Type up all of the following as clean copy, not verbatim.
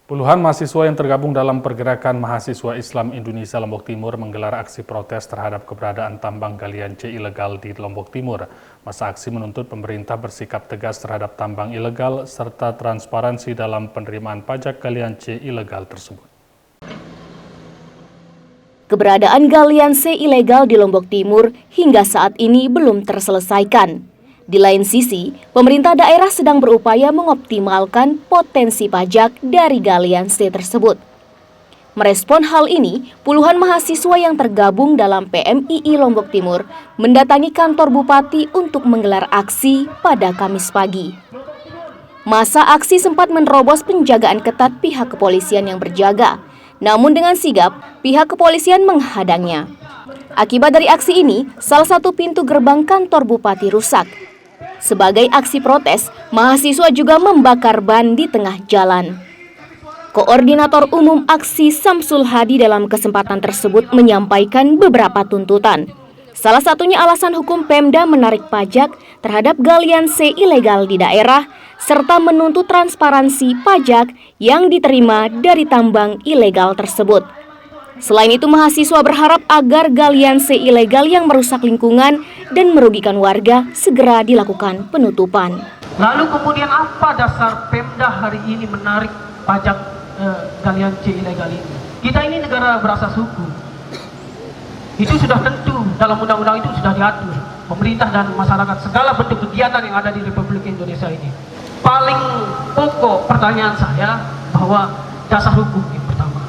Puluhan mahasiswa yang tergabung dalam Pergerakan Mahasiswa Islam Indonesia Lombok Timur menggelar aksi protes terhadap keberadaan tambang galian C ilegal di Lombok Timur. Masa aksi menuntut pemerintah bersikap tegas terhadap tambang ilegal serta transparansi dalam penerimaan pajak galian C ilegal tersebut. Keberadaan galian C ilegal di Lombok Timur hingga saat ini belum terselesaikan. Di lain sisi, pemerintah daerah sedang berupaya mengoptimalkan potensi pajak dari galian C tersebut. Merespon hal ini, puluhan mahasiswa yang tergabung dalam PMII Lombok Timur mendatangi kantor Bupati untuk menggelar aksi pada Kamis pagi. Masa aksi sempat menerobos penjagaan ketat pihak kepolisian yang berjaga, namun dengan sigap pihak kepolisian menghadangnya. Akibat dari aksi ini, salah satu pintu gerbang kantor Bupati rusak. Sebagai aksi protes, mahasiswa juga membakar ban di tengah jalan. Koordinator Umum Aksi Samsul Hadi dalam kesempatan tersebut menyampaikan beberapa tuntutan. Salah satunya alasan hukum Pemda menarik pajak terhadap galian C ilegal di daerah, serta menuntut transparansi pajak yang diterima dari tambang ilegal tersebut. Selain itu, mahasiswa berharap agar galian C ilegal yang merusak lingkungan dan merugikan warga segera dilakukan penutupan. Lalu kemudian apa dasar Pemda hari ini menarik pajak galian C ilegal ini? Kita ini negara berasas hukum. Itu sudah tentu dalam undang-undang itu sudah diatur. Pemerintah dan masyarakat segala bentuk kegiatan yang ada di Republik Indonesia ini. Paling pokok pertanyaan saya bahwa dasar hukum yang pertama.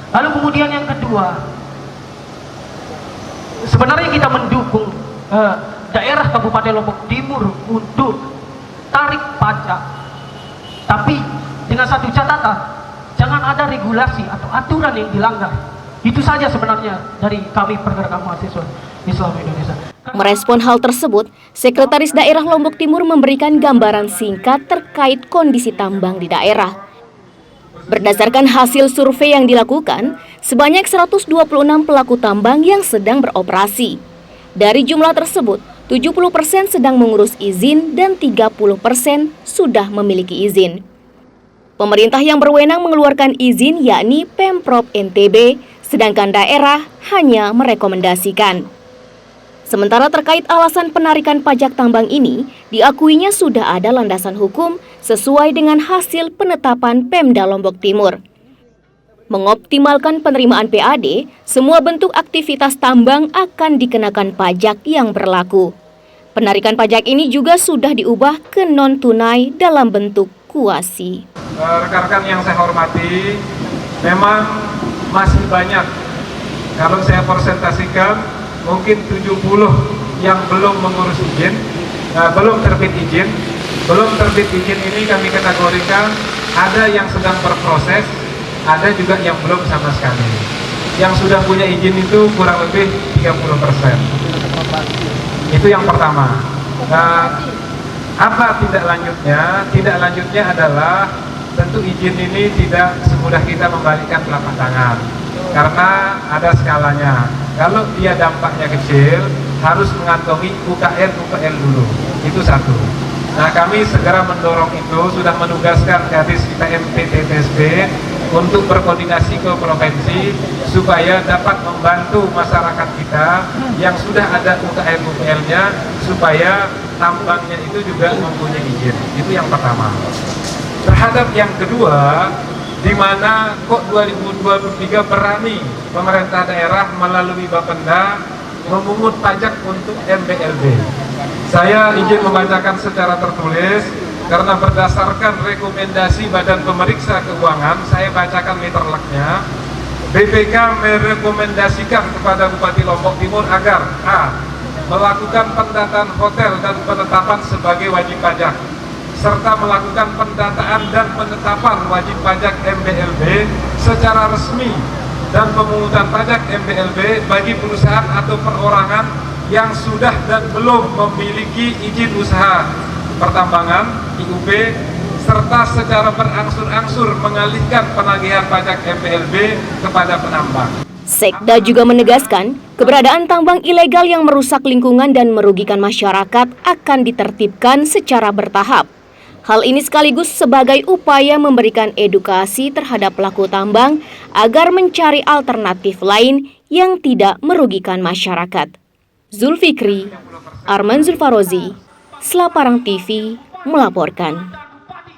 Lalu kemudian yang kedua, sebenarnya kita mendukung daerah Kabupaten Lombok Timur untuk tarik pajak, tapi dengan satu catatan, jangan ada regulasi atau aturan yang dilanggar. Itu saja sebenarnya dari kami Pergerakan Mahasiswa Islam Indonesia. Merespon hal tersebut, Sekretaris Daerah Lombok Timur memberikan gambaran singkat terkait kondisi tambang di daerah. Berdasarkan hasil survei yang dilakukan, sebanyak 126 pelaku tambang yang sedang beroperasi. Dari jumlah tersebut, 70% sedang mengurus izin dan 30% sudah memiliki izin. Pemerintah yang berwenang mengeluarkan izin yakni Pemprov NTB, sedangkan daerah hanya merekomendasikan. Sementara terkait alasan penarikan pajak tambang ini, diakuinya sudah ada landasan hukum sesuai dengan hasil penetapan Pemda Lombok Timur. Mengoptimalkan penerimaan PAD, semua bentuk aktivitas tambang akan dikenakan pajak yang berlaku. Penarikan pajak ini juga sudah diubah ke non-tunai dalam bentuk kuasi. Rekan-rekan yang saya hormati, memang masih banyak. Kalau saya persentasikan, mungkin 70 yang belum mengurus izin, belum terbit izin. Belum terbit izin ini kami kategorikan ada yang sedang berproses, ada juga yang belum sama sekali. Yang sudah punya izin itu kurang lebih 30%. Itu yang pertama. Apa tindak lanjutnya? Tindak lanjutnya adalah tentu izin ini tidak semudah kita membalikkan telapak tangan, karena ada skalanya. Kalau dia dampaknya kecil, harus mengantongi UKL dulu. Itu satu. Nah, kami segera mendorong itu, sudah menugaskan Kadis PMPTTSB untuk berkoordinasi ke provinsi supaya dapat membantu masyarakat kita yang sudah ada UKL-nya supaya tambangnya itu juga mempunyai izin. Itu yang pertama. Terhadap yang kedua, di mana kok 2023 berani pemerintah daerah melalui Bapenda memungut pajak untuk MBLB. Saya izin membacakan secara tertulis karena berdasarkan rekomendasi Badan Pemeriksa Keuangan, saya bacakan letterleknya. BPK merekomendasikan kepada Bupati Lombok Timur agar A. Melakukan pendataan hotel dan penetapan sebagai wajib pajak, serta melakukan pendataan dan penetapan wajib pajak MBLB secara resmi dan pemungutan pajak MBLB bagi perusahaan atau perorangan yang sudah dan belum memiliki izin usaha pertambangan (IUP), serta secara berangsur-angsur mengalihkan penagihan pajak MBLB kepada penambang. Sekda juga menegaskan, keberadaan tambang ilegal yang merusak lingkungan dan merugikan masyarakat akan ditertibkan secara bertahap. Hal ini sekaligus sebagai upaya memberikan edukasi terhadap pelaku tambang agar mencari alternatif lain yang tidak merugikan masyarakat. Zulfikri, Arman Zulfarozi, Selaparang TV melaporkan.